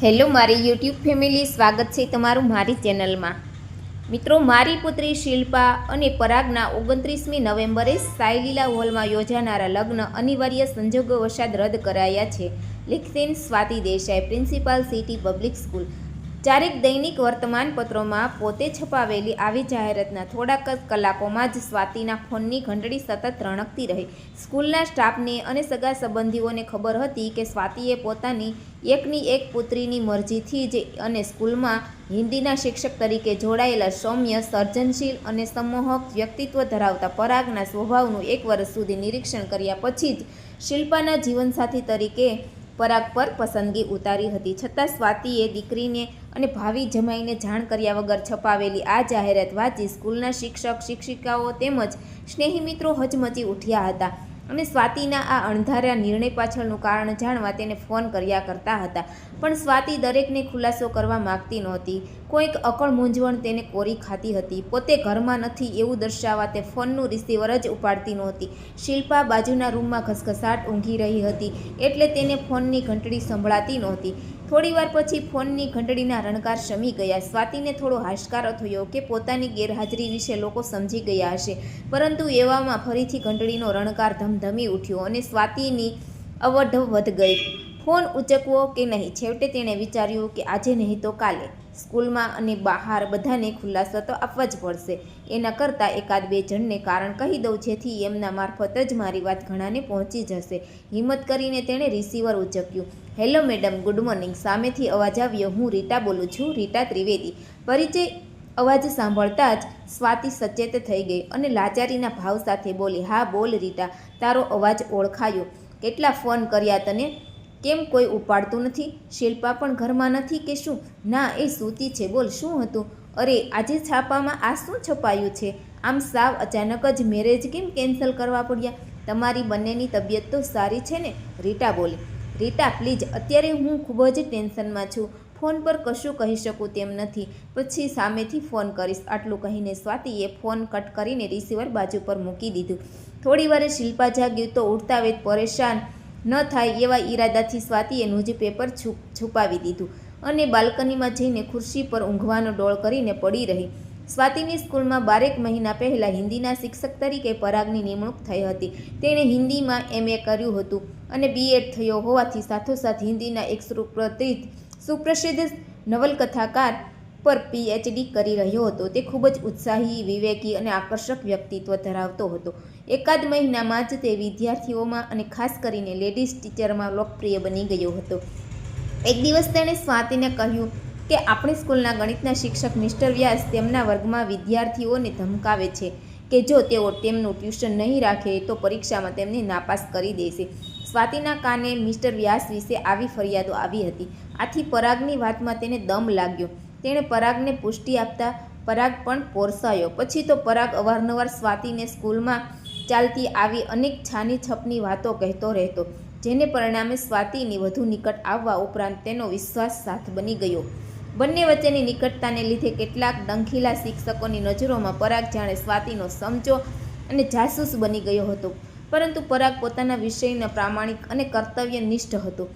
Hello મારી YouTube family, સ્વાગત છે તમારું મારી ચેનલમાં। મિત્રો, મારી પુત્રી શિલ્પા અને પરાગના 29મી નવેમ્બરે સાયલીલા હોલમાં યોજાનારા લગ્ન અનિવાર્ય સંજોગોવશાત રદ કરાયા છે। લેખિત Swati Desai, principal city public school. ચારેક દૈનિક વર્તમાનપત્રોમાં પોતે છપાવેલી આવી જાહેરાતના થોડાક જ કલાકોમાં જ સ્વાતિના ફોનની ઘંટડી સતત રણકતી રહી। સ્કૂલના સ્ટાફને અને સગા સંબંધીઓને ખબર હતી કે સ્વાતિએ પોતાની એકની એક પુત્રીની મરજીથી જ અને સ્કૂલમાં હિન્દીના શિક્ષક તરીકે જોડાયેલા સૌમ્ય, સર્જનશીલ અને સંમોહક વ્યક્તિત્વ ધરાવતા પરાગના સ્વભાવનું 1 વર્ષ સુધી નિરીક્ષણ કર્યા પછી જ શિલ્પાના જીવનસાથી તરીકે પરાગ પર પસંદગી ઉતારી હતી। છતાં સ્વાતિએ દીકરીને અને ભાવિ જમાઈને જાણ કર્યા વગર છપાવેલી આ જાહેરાત વાંચી સ્કૂલના શિક્ષક, શિક્ષિકાઓ તેમજ સ્નેહી મિત્રો હચમચી ઉઠ્યા હતા અને સ્વાતિના આ અણધાર્યા નિર્ણય પાછળનું કારણ જાણવા તેને ફોન કર્યા કરતા હતા। પણ સ્વાતિ દરેકને ખુલાસો કરવા માગતી નહોતી। કોઈક અકળ મૂંઝવણ તેને કોરી ખાતી હતી। પોતે ઘરમાં નથી એવું દર્શાવવા તે ફોનનું રિસીવર જ ઉપાડતી નહોતી। શિલ્પા બાજુના રૂમમાં ઘસઘસાટ ઊંઘી રહી હતી એટલે તેને ફોનની ઘંટડી સંભળાતી નહોતી। થોડીવાર પછી ફોનની ઘંટડીના રણકાર શમી ગયા। સ્વાતિને થોડો હાશકારો થયો કે પોતાની ગેરહાજરી વિશે લોકો સમજી ગયા હશે, પરંતુ એવામાં ફરીથી ઘંટડીનો રણકાર ધમધમી ઉઠ્યો અને સ્વાતિની અવઢવ વધ ગઈ। ફોન ઉચકવો કે નહીં? છેવટે તેણે વિચાર્યું કે આજે નહીં તો કાલે સ્કૂલમાં અને બહાર બધાને ખુલાસો તો આપવા જ પડશે। એના કરતાં એકાદ બે જણને કારણ કહી દઉં, જેથી એમના મારફત જ મારી વાત ઘણાને પહોંચી જશે। હિંમત કરીને તેણે રિસીવર ઉચક્યું। Hello madam, good morning. સામેથી અવાજ આવ્યો, હું રીટા બોલું છું, રીટા ત્રિવેદી। પરિચય અવાજ સાંભળતા જ સ્વાતિ સચેત થઈ ગઈ અને લાચારીના ભાવ સાથે બોલી, હા બોલ રીટા, તારો અવાજ ઓળખાયો। કેટલા ફોન કર્યા તને? કેમ કોઈ ઉપાડતું નથી? શિલ્પા પણ ઘરમાં નથી કે શું? ના, એ સૂતી છે। બોલ, શું હતું? અરે, આજે છાપામાં આ શું છપાયું છે? આમ સાવ અચાનક જ મેરેજ કેમ કેન્સલ કરવા પડ્યા? તમારી બંનેની તબિયત તો સારી છે ને? રીટા બોલી। રીટા પ્લીઝ, અત્યારે હું ખૂબ જ ટેન્શનમાં છું, ફોન પર કશું કહી શકું તેમ નથી, પછી સામેથી ફોન કરીશ, આટલું કહીને સ્વાતિએ ફોન કટ કરીને રિસીવર બાજુ પર મૂકી દીધું। થોડીવારે શિલ્પા જાગ્યું તો ઉઠતા વેત પરેશાન ન થાય એવા ઈરાદાથી સ્વાતિએ ન્યૂઝપેપર છુપાવી દીધું અને બાલ્કનીમાં જઈને ખુરશી પર ઊંઘવાનો ડોળ કરીને પડી રહી। સ્વાતિની સ્કૂલમાં 12 મહિના પહેલાં હિન્દીના શિક્ષક તરીકે પરાગની નિમણૂક થઈ હતી। તેણે હિન્દીમાં MA કર્યું હતું અને BEd થયો હોવાથી સાથોસાથ હિન્દીના એક સુપ્રસિદ્ધ નવલકથાકાર પર PhD કરી રહ્યો હતો। તે ખૂબ જ ઉત્સાહી, વિવેકી અને આકર્ષક વ્યક્તિત્વ ધરાવતો હતો। એકાદ મહિનામાં જ તે વિદ્યાર્થીઓમાં અને ખાસ કરીને લેડીઝ ટીચરમાં લોકપ્રિય બની ગયો હતો। એક દિવસ તેણે સ્વાતિને કહ્યું કે આપણી સ્કૂલના ગણિતના શિક્ષક મિસ્ટર વ્યાસ તેમના વર્ગમાં વિદ્યાર્થીઓને ધમકાવે છે કે જો તેઓ તેમનું ટ્યુશન નહીં રાખે તો પરીક્ષામાં તેમને નાપાસ કરી દેશે। સ્વાતિના કાને મિસ્ટર વ્યાસ વિશે આવી ફરિયાદો આવી હતી। આથી પરાગની વાતમાં તેને દમ લાગ્યો। તેણે પરાગને પુષ્ટિ આપતા પરાગ પણ પોરસાયો। પછી તો પરાગ અવારનવાર સ્વાતિને સ્કૂલમાં ચાલતી આવી અનેક છાની છપની વાતો કહેતો રહેતો, જેને પરિણામે સ્વાતિની વધુ નિકટ આવવા ઉપરાંત તેનો વિશ્વાસઘાત બની ગયો। બંને વચ્ચેની નિકટતાને લીધે કેટલાક ડંખીલા શિક્ષકોની નજરોમાં પરાગ જાણે સ્વાતિનો સમજો અને જાસૂસ બની ગયો હતો, પરંતુ પરાગ પોતાના વિષયના પ્રામાણિક અને કર્તવ્યનિષ્ઠ હતો।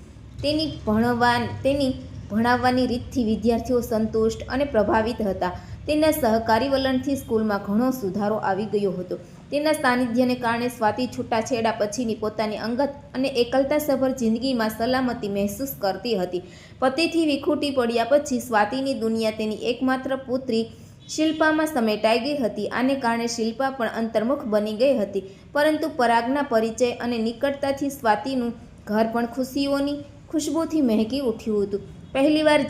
તેની ભણાવવાની રીતથી વિદ્યાર્થીઓ સંતુષ્ટ અને પ્રભાવિત હતા। તેના સહકારી વલણથી સ્કૂલમાં ઘણો સુધારો આવી ગયો હતો। તેના સાનિધ્યને કારણે સ્વાતિ છૂટાછેડા પછીની પોતાની અંગત અને એકલતાસભર જિંદગીમાં સલામતી મહેસૂસ કરતી હતી। પતિથી વિખૂટી પડ્યા પછી સ્વાતિની દુનિયા તેની એકમાત્ર પુત્રી શિલ્પામાં સમેટાઈ ગઈ હતી। આને કારણે શિલ્પા પણ અંતર્મુખ બની ગઈ હતી, પરંતુ પરાગના પરિચય અને નિકટતાથી સ્વાતિનું ઘર પણ ખુશીઓની ખુશ્બુથી મહેકી ઉઠ્યું હતું। પહેલીવાર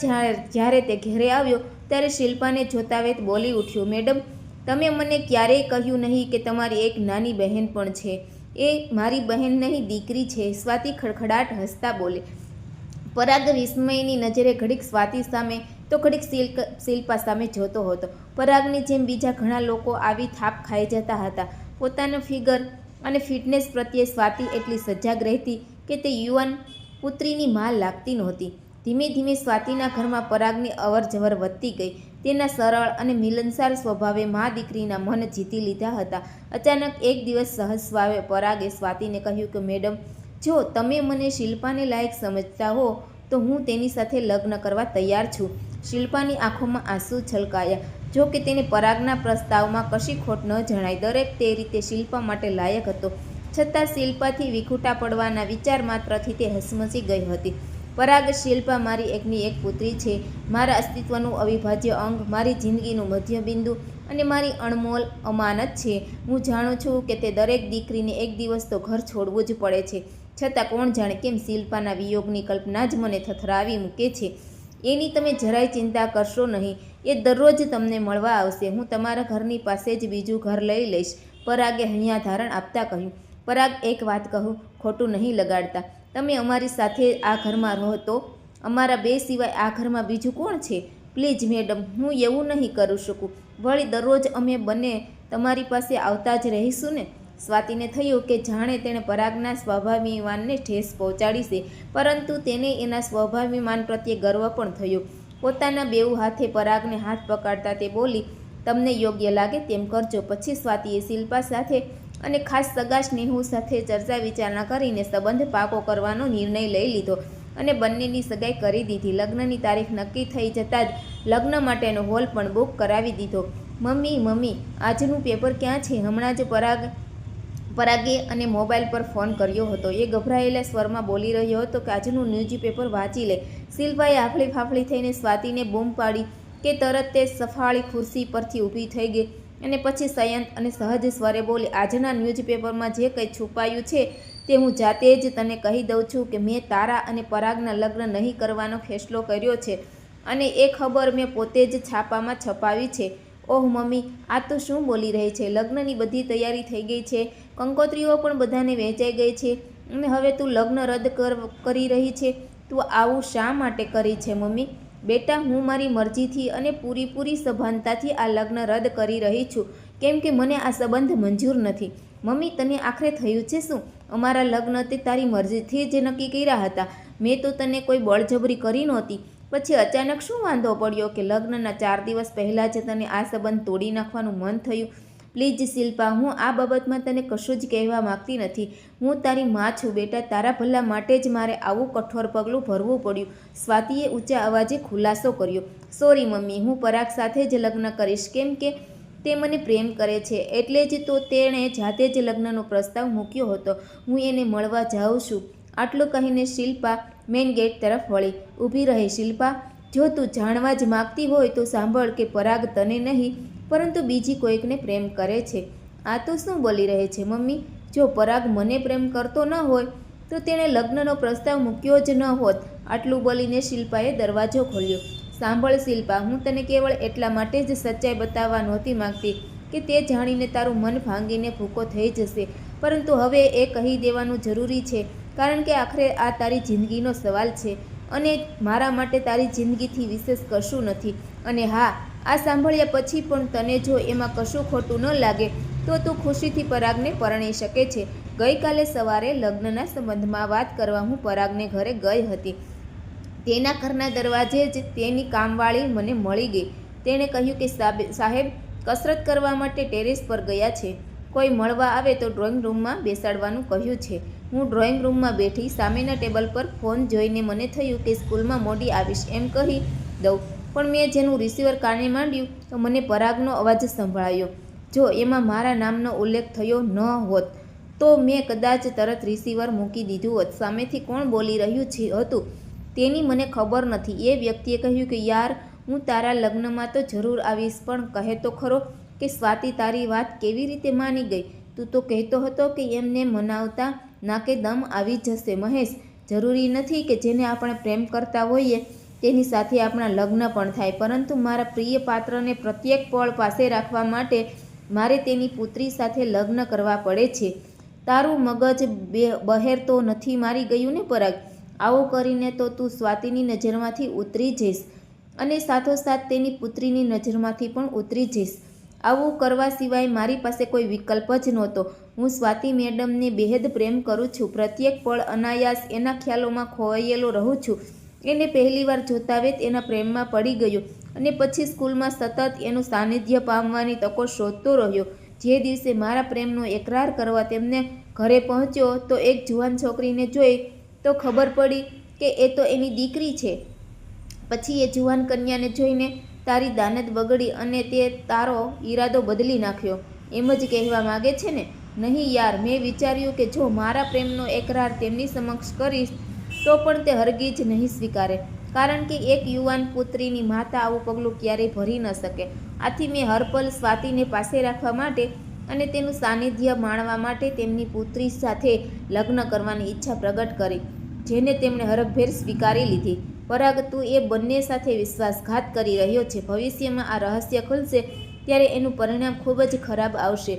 જ્યારે તે ઘરે આવ્યો ત્યારે શિલ્પાને જોતા વેત બોલી ઉઠ્યો, મેડમ, તમે મને ક્યારેય કહ્યું નહીં કે તમારી એક નાની બહેન પણ છે। એ મારી બહેન નહીં, દીકરી છે। સ્વાતિ ખડખડાટ હસતા બોલી। પરાગ વિસ્મયની નજરે ઘડીક સ્વાતિ સામે તો ઘડીક શિલ્પા સામે જોતો હતો। પરાગની જેમ બીજા ઘણા લોકો આવી થાપ ખાઈ જતા હતા। પોતાના ફિગર અને ફિટનેસ પ્રત્યે સ્વાતિ એટલી સજાગ રહેતી કે તે યુવાન પુત્રીની માં લાગતી નહોતી। ધીમે ધીમે સ્વાતિના ઘરમાં પરાગની અવરજવર વધતી ગઈ। તેના સરળ અને મિલનસાર સ્વભાવે મા દીકરીના મન જીતી લીધા હતા। અચાનક એક દિવસ સહજ સ્વભાવે પરાગે સ્વાતિને કહ્યું કે મેડમ, જો તમે મને શિલ્પાને લાયક સમજતા હો તો હું તેની સાથે લગ્ન કરવા તૈયાર છું. શિલ્પાની આંખોમાં આંસુ છલકાયા. જો કે તેને પરાગના પ્રસ્તાવમાં કશી ખોટ ન જણાય. દરેક તે રીતે શિલ્પા માટે લાયક હતો. છતાં શિલ્પાથી વિખૂટા પડવાના વિચાર માત્રથી તે હસમસી ગઈ હતી. પરાગ, શિલ્પા મારી એકની એક પુત્રી છે, મારા અસ્તિત્વનું અવિભાજ્ય અંગ, મારી જિંદગીનું મધ્યબિંદુ અને મારી અણમોલ અમાનત છે. હું જાણું છું કે તે દરેક દીકરીને એક દિવસ તો ઘર છોડવું જ પડે છે. છતાં કોણ જાણે કેમ શિલ્પાના વિયોગની કલ્પના જ મને થથરાવી મૂકે છે. એની તમે જરાય ચિંતા કરશો નહીં. એ દરરોજ તમને મળવા આવશે. હું તમારા ઘરની પાસે જ બીજું ઘર લઈ લઈશ, પરાગે હૈયા ધારણ આપતા કહ્યું. પરાગ, એક વાત કહું, ખોટું નહીં લગાડતા. તમે અમારી સાથે આ ઘરમાં રહો તો અમારા બે સિવાય આ ઘરમાં બીજું કોણ છે? પ્લીઝ મેડમ, હું એવું નહીં કરી શકું. વળી દરરોજ અમે બંને તમારી પાસે આવતા જ રહીશું ને? સ્વાતિને થયું કે જાણે તેણે પરાગના સ્વાભિમાનને ઠેસ પહોંચાડી છે, પરંતુ તેને એના સ્વાભિમાન પ્રત્યે ગર્વ પણ થયો. પોતાના બેઉ હાથે પરાગને હાથ પકડતા તે બોલી, તમને યોગ્ય લાગે તેમ કરજો. પછી સ્વાતિએ શિલ્પા સાથે અને ખાસ સગા સ્નેહુ સાથે ચર્ચા વિચારણા કરીને સંબંધ પાકો કરવાનો નિર્ણય લઈ લીધો અને બંનેની સગાઈ કરી દીધી. લગ્નની તારીખ નક્કી થઈ જતાં જ લગ્ન માટેનો હોલ પણ બુક કરાવી દીધો. મમ્મી, આજનું પેપર ક્યાં છે? હમણાં જ પરાગે અને મોબાઈલ પર ફોન કર્યો હતો. એ ગભરાયેલા સ્વરમાં બોલી રહ્યો હતો કે આજનું ન્યૂઝપેપર વાંચી લે. શિલ્પાએ આફળી ફાફળી થઈને સ્વાતિને બૂમ પાડી કે તરત તે સફાળી ખુરશી પરથી ઊભી થઈ ગઈ અને પછી સંયત અને સહજ સ્વરે બોલી, આજના ન્યૂઝપેપરમાં જે કંઈ છુપાયું છે તે હું જાતે જ તને કહી દઉં છું કે મેં તારા અને પરાગના લગ્ન નહીં કરવાનો ફેસલો કર્યો છે અને એ ખબર મેં પોતે જ છાપામાં છપાવી છે. ઓહ મમ્મી, આ તો શું બોલી રહી છે? લગ્નની બધી તૈયારી થઈ ગઈ છે, કંકોત્રીઓ પણ બધાને વહેંચાઈ ગઈ છે અને હવે તું લગ્ન રદ કરી રહી છે. તું આવું શા માટે કરી છે મમ્મી? બેટા, હું મારી મરજીથી અને પૂરી સભાનતાથી આ લગ્ન રદ કરી રહી છું, કેમ કે મને આ સંબંધ મંજૂર નથી. મમ્મી, તને આખરે થયું છે શું? અમારા લગ્ન તે તારી મરજીથી જ નક્કી કર્યા હતા. મેં તો તને કોઈ બળજબરી કરી નહોતી. પછી અચાનક શું વાંધો પડ્યો કે લગ્નના 4 દિવસ પહેલાં જ તને આ સંબંધ તોડી નાખવાનું મન થયું? પ્લીઝ શિલ્પા, હું આ બાબતમાં તને કશું જ કહેવા માગતી નથી. હું તારી માં છું બેટા. તારા ભલા માટે જ મારે આવું કઠોર પગલું ભરવું પડ્યું. સ્વાતિએ ઊંચા અવાજે ખુલાસો કર્યો. સોરી મમ્મી, હું પરાગ સાથે જ લગ્ન કરીશ, કેમ કે તે મને પ્રેમ કરે છે. એટલે જ તો તેણે જાતે જ લગ્નનો પ્રસ્તાવ મૂક્યો હતો. હું એને મળવા જાઉં છું. આટલું કહીને શિલ્પા મેઇન ગેટ તરફ વળી. ઊભી રહે શિલ્પા, જો તું જાણવા જ માગતી હોય તો સાંભળ કે પરાગ તને નહીં પરંતુ બીજી કોઈકને પ્રેમ કરે છે. આ તો શું બોલી રહે છે મમ્મી? જો પરાગ મને પ્રેમ કરતો ન હોય તો તેણે લગ્નનો પ્રસ્તાવ મૂક્યો જ ન હોત. આટલું બોલીને શિલ્પાએ દરવાજો ખોલ્યો. સાંભળ શિલ્પા, હું તને કેવળ એટલા માટે જ સચ્ચાઈ બતાવવા નહોતી માગતી કે તે જાણીને તારું મન ભાંગીને ભૂકો થઈ જશે, પરંતુ હવે એ કહી દેવાનું જરૂરી છે, કારણ કે આખરે આ તારી જિંદગીનો સવાલ છે અને મારા માટે તારી જિંદગીથી વિશેષ કશું નથી. અને હા, આ સાંભળ્યા પછી પણ તને જો એમાં કશું ખોટું ન લાગે તો તું ખુશીથી પરાગને પરણી શકે છે. ગઈકાલે સવારે લગ્નના સંબંધમાં વાત કરવા હું પરાગને ઘરે ગઈ હતી. તેના ઘરના દરવાજે જ તેની કામવાળી મને મળી ગઈ. તેણે કહ્યું કે સાહેબ કસરત કરવા માટે ટેરેસ પર ગયા છે, કોઈ મળવા આવે તો ડ્રોઈંગ રૂમમાં બેસાડવાનું કહ્યું છે. હું ડ્રોઈંગ રૂમમાં બેઠી. સામેના ટેબલ પર ફોન જોઈને મને થયું કે સ્કૂલમાં મોડી આવીશ એમ કહી દઉં, પણ મેં જેનું રિસીવર કાને માંડ્યું તો મને પરાગનો અવાજ સંભળાયો. જો એમાં મારા નામનો ઉલ્લેખ થયો ન હોત તો મેં કદાચ તરત રિસીવર મૂકી દીધું હોત. સામેથી કોણ બોલી રહ્યું હતું તેની મને ખબર નથી. એ વ્યક્તિએ કહ્યું કે યાર, હું તારા લગ્નમાં તો જરૂર આવીશ, પણ કહે તો ખરો કે સ્વાતિ તારી વાત કેવી રીતે માની ગઈ? તું તો કહેતો હતો કે એમને મનાવતા નાકે દમ આવી જશે. મહેશ, જરૂરી નથી કે જેને આપણે પ્રેમ કરતા હોઈએ તેની સાથે આપણા લગ્ન પણ થાય, પરંતુ મારા પ્રિય પાત્રને પ્રત્યેક પળ પાસે રાખવા માટે મારે તેની પુત્રી સાથે લગ્ન કરવા પડે છે. તારું મગજ બહેર તો નથી મારી ગયું ને પરાગ? આવું કરીને તો તું સ્વાતિની નજરમાંથી ઉતરી જઈશ અને સાથોસાથ તેની પુત્રીની નજરમાંથી પણ ઉતરી જઈશ. આવું કરવા સિવાય મારી પાસે કોઈ વિકલ્પ જ નહોતો. હું સ્વાતિ મેડમને બેહદ પ્રેમ કરું છું. પ્રત્યેક પળ અનાયાસ એના ખ્યાલોમાં ખોવાયેલો રહું છું. એને પહેલીવાર જોતા વેત એના પ્રેમમાં પડી ગયો અને પછી સ્કૂલમાં સતત એનું સાનિધ્ય પામવાની તકો શોધતો રહ્યો. જે દિવસે મારા પ્રેમનો એકરાર કરવા તેમને ઘરે પહોંચ્યો તો એક જુવાન છોકરીને જોઈ તો ખબર પડી કે એ તો એની દીકરી છે. પછી એ જુવાન કન્યાને જોઈને તારી દાનત બગડી અને તે તારો ઈરાદો બદલી નાખ્યો એમ જ કહેવા માગે છે ને? નહીં યાર, મેં વિચાર્યું કે જો મારા પ્રેમનો એકરાર તેમની સમક્ષ કરીશ તો પણ તે હરગીજ નહીં સ્વીકારે, કારણ કે એક યુવાન પુત્રીની માતા આવું પગલું ક્યારેય ભરી ન શકે. આથી મેં હરપલ સ્વાતિને પાસે રાખવા માટે અને તેનું સાનિધ્ય માણવા માટે તેમની પુત્રી સાથે લગ્ન કરવાની ઈચ્છા પ્રગટ કરી, જેને તેમણે હરખભેર સ્વીકારી લીધી. પરાગ, તું એ બંને સાથે વિશ્વાસઘાત કરી રહ્યો છે. ભવિષ્યમાં આ રહસ્ય ખુલશે ત્યારે એનું પરિણામ ખૂબ જ ખરાબ આવશે.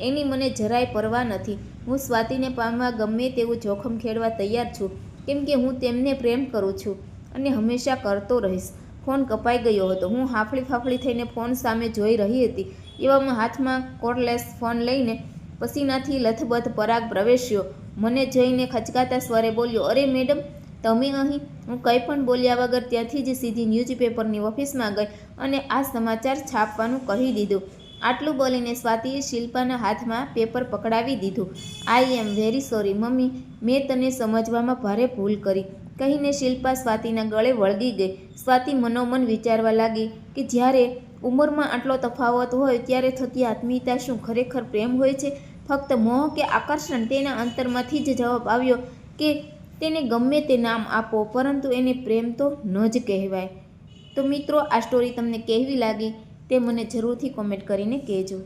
એની મને જરાય પરવા નથી. હું સ્વાતિને પામવા ગમે તેવું જોખમ ખેડવા તૈયાર છું, કેમ કે હું તેમને પ્રેમ કરું છું અને હંમેશા કરતો રહીશ. ફોન કપાઈ ગયો હતો. હું હાફળી ફાફળી થઈને ફોન સામે જોઈ રહી હતી. એવામાં હાથમાં કોર્ડલેસ ફોન લઈને પસીનાથી લથબથ પરાગ પ્રવેશ્યો. મને જોઈને ખચકાતા સ્વરે બોલ્યો, અરે મેડમ, તમે અહીં? હું કંઈ પણ બોલ્યા વગર ત્યાંથી જ સીધી ન્યૂઝપેપરની ઓફિસમાં ગઈ અને આ સમાચાર છાપવાનું કહી દીધું. આટલું બોલીને સ્વાતિએ શિલ્પાના હાથમાં પેપર પકડાવી દીધું. આઈ એમ વેરી સોરી મમ્મી, મેં તને સમજવામાં ભારે ભૂલ કરી, કહીને શિલ્પા સ્વાતિના ગળે વળગી ગઈ. સ્વાતિ મનોમન વિચારવા લાગી કે જ્યારે ઉંમરમાં આટલો તફાવત હોય ત્યારે થતી આત્મીયતા શું ખરેખર પ્રેમ હોય છે? ફક્ત મોહ કે આકર્ષણ? તેના અંતરમાંથી જ જવાબ આવ્યો કે તેને ગમે તે નામ આપો, પરંતુ એને પ્રેમ તો ન જ કહેવાય. તો મિત્રો, આ સ્ટોરી તમને કેવી લાગી તે મને જરૂરથી કોમેન્ટ કરીને કહેજો.